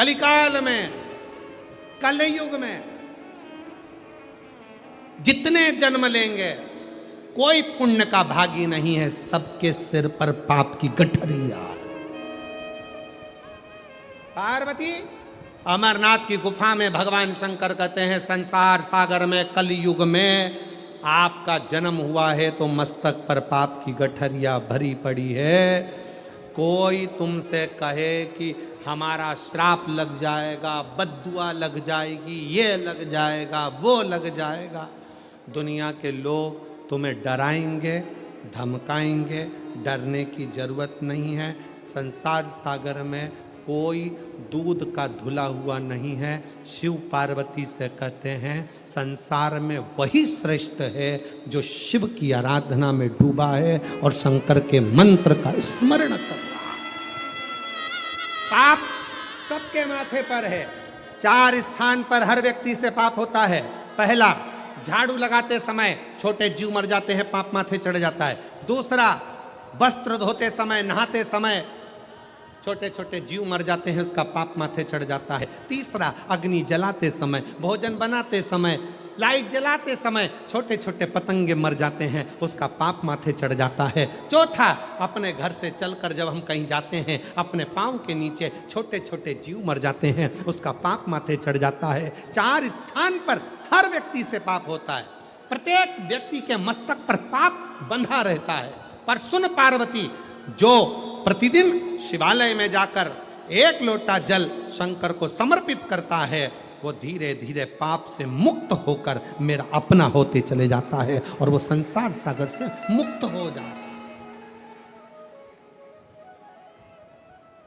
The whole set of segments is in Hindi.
कलिकाल में, कलयुग में जितने जन्म लेंगे कोई पुण्य का भागी नहीं है, सबके सिर पर पाप की गठरिया। पार्वती अमरनाथ की गुफा में भगवान शंकर कहते हैं, संसार सागर में कलयुग में आपका जन्म हुआ है तो मस्तक पर पाप की गठरिया भरी पड़ी है। कोई तुमसे कहे कि हमारा श्राप लग जाएगा, बद्दुआ लग जाएगी, ये लग जाएगा, वो लग जाएगा, दुनिया के लोग तुम्हें डराएंगे, धमकाएंगे, डरने की जरूरत नहीं है। संसार सागर में कोई दूध का धुला हुआ नहीं है। शिव पार्वती से कहते हैं, संसार में वही श्रेष्ठ है जो शिव की आराधना में डूबा है और शंकर के मंत्र का स्मरण कर रहा है। पाप सबके माथे पर है। 4 स्थान पर हर व्यक्ति से पाप होता है। पहला, झाड़ू लगाते समय छोटे जीव मर जाते हैं, पाप माथे चढ़ जाता है। दूसरा, वस्त्र धोते समय, नहाते समय छोटे छोटे जीव मर जाते हैं, उसका पाप माथे चढ़ जाता है। तीसरा, अग्नि जलाते समय, भोजन बनाते समय, लाइट जलाते समय छोटे छोटे पतंगे मर जाते हैं, उसका पाप माथे चढ़ जाता है। चौथा, अपने घर से चलकर जब हम कहीं जाते हैं, अपने पाँव के नीचे छोटे छोटे जीव मर जाते हैं, उसका पाप माथे चढ़ जाता है। 4 स्थान पर हर व्यक्ति से पाप होता है। प्रत्येक व्यक्ति के मस्तक पर पाप बंधा रहता है। पर सुन पार्वती, जो प्रतिदिन शिवालय में जाकर 1 लोटा जल शंकर को समर्पित करता है, वो धीरे धीरे पाप से मुक्त होकर मेरा अपना होते चले जाता है और वो संसार सागर से मुक्त हो जाता है।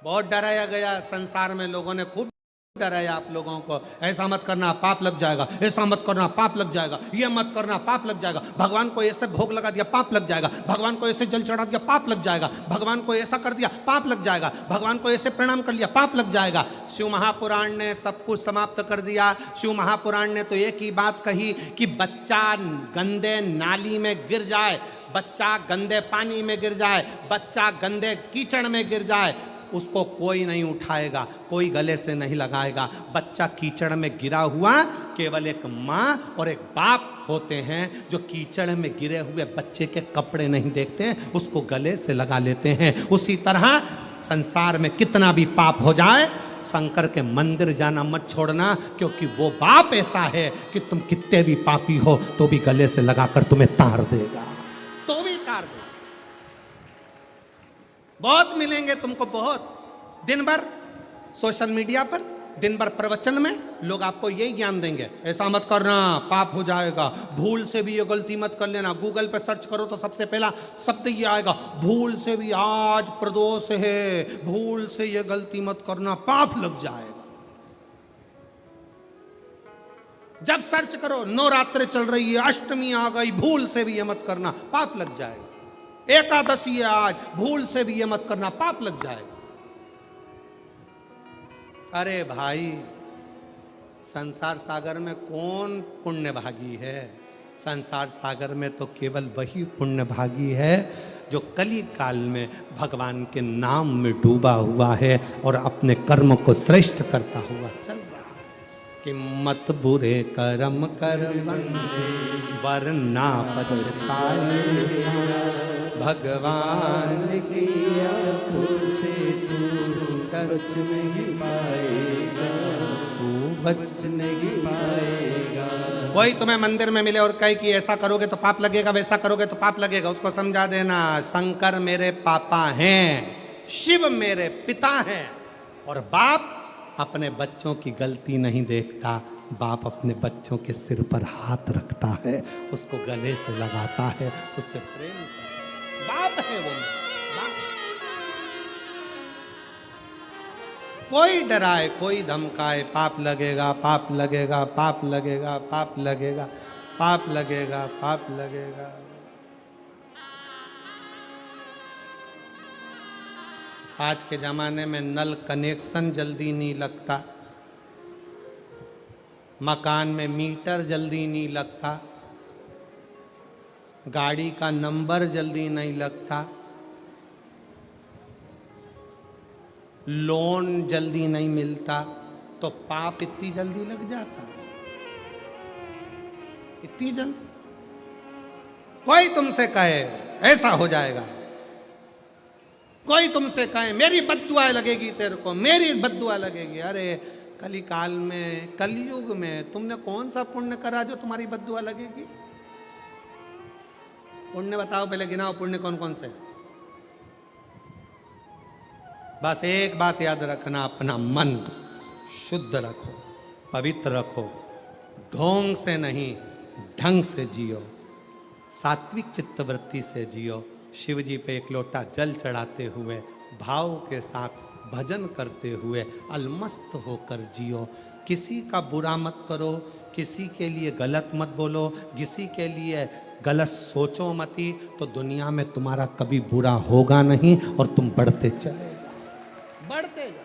बहुत डराया गया संसार में, लोगों ने खूब डराया आप लोगों को, ऐसा मत करना पाप लग जाएगा, ऐसा मत करना पाप लग जाएगा, ये मत करना पाप लग जाएगा, भगवान को ऐसे भोग लगा दिया पाप लग जाएगा, भगवान को ऐसे जल चढ़ा दिया पाप लग जाएगा, भगवान को ऐसा कर दिया पाप लग जाएगा, भगवान को ऐसे प्रणाम कर लिया पाप लग जाएगा। शिव महापुराण ने सब कुछ समाप्त कर दिया। शिव महापुराण ने तो एक ही बात कही कि बच्चा गंदे नाली में गिर जाए, बच्चा गंदे पानी में गिर जाए, बच्चा गंदे कीचड़ में गिर जाए, उसको कोई नहीं उठाएगा, कोई गले से नहीं लगाएगा। बच्चा कीचड़ में गिरा हुआ केवल एक माँ और एक बाप होते हैं जो कीचड़ में गिरे हुए बच्चे के कपड़े नहीं देखते, उसको गले से लगा लेते हैं। उसी तरह संसार में कितना भी पाप हो जाए, शंकर के मंदिर जाना मत छोड़ना, क्योंकि वो बाप ऐसा है कि तुम कितने भी पापी हो तो भी गले से लगाकर तुम्हें तार देगा, तो भी तार देगा। बहुत मिलेंगे तुमको, बहुत। दिन भर सोशल मीडिया पर, दिन भर प्रवचन में लोग आपको यही ज्ञान देंगे, ऐसा मत करना पाप हो जाएगा, भूल से भी ये गलती मत कर लेना। गूगल पे सर्च करो तो सबसे पहला शब्द ये आएगा, भूल से भी आज प्रदोष है, भूल से ये गलती मत करना पाप लग जाएगा। जब सर्च करो, नवरात्रि चल रही है, अष्टमी आ गई, भूल से भी ये मत करना पाप लग जाएगा। एकादशी है आज, भूल से भी ये मत करना पाप लग जाएगा। अरे भाई, संसार सागर में कौन पुण्य भागी है? संसार सागर में तो केवल वही पुण्य भागी है जो कली काल में भगवान के नाम में डूबा हुआ है और अपने कर्म को श्रेष्ठ करता हुआ चल रहा है। कि मत बुरे कर्म कर बंदे वरना पछताए, भगवान की आंखों से तू बच नहीं पाएगा, तू बच नहीं पाएगा। कोई तुम्हें मंदिर में मिले और कहे कि ऐसा करोगे तो पाप लगेगा, वैसा करोगे तो पाप लगेगा, उसको समझा देना, शंकर मेरे पापा हैं, शिव मेरे पिता हैं। और बाप अपने बच्चों की गलती नहीं देखता, बाप अपने बच्चों के सिर पर हाथ रखता है, उसको गले से लगाता है, उससे प्रेम करता है। बाप है वो, बाप। कोई डराए, कोई धमकाए, पाप लगेगा, पाप लगेगा, पाप लगेगा, पाप लगेगा, पाप लगेगा, पाप लगेगा। आज के ज़माने में नल कनेक्शन जल्दी नहीं लगता, मकान में मीटर जल्दी नहीं लगता, गाड़ी का नंबर जल्दी नहीं लगता, लोन जल्दी नहीं मिलता, तो पाप इतनी जल्दी लग जाता है, इतनी जल्दी। कोई तुमसे कहे ऐसा हो जाएगा, कोई तुमसे कहे मेरी बद्दुआ लगेगी तेरे को, मेरी बद्दुआ लगेगी, अरे कली काल में, कलयुग में तुमने कौन सा पुण्य करा जो तुम्हारी बद्दुआ लगेगी? पुण्य बताओ, पहले गिनाओ पुण्य कौन कौन से। बस एक बात याद रखना, अपना मन शुद्ध रखो, पवित्र रखो, ढोंग से नहीं ढंग से जियो, सात्विक चित्तवृत्ति से जियो, शिव जी पे एक लोटा जल चढ़ाते हुए भाव के साथ भजन करते हुए अलमस्त होकर जियो। किसी का बुरा मत करो, किसी के लिए गलत मत बोलो, किसी के लिए गलत सोचो मती, तो दुनिया में तुम्हारा कभी बुरा होगा नहीं और तुम बढ़ते चले जाओ, बढ़ते जाओ।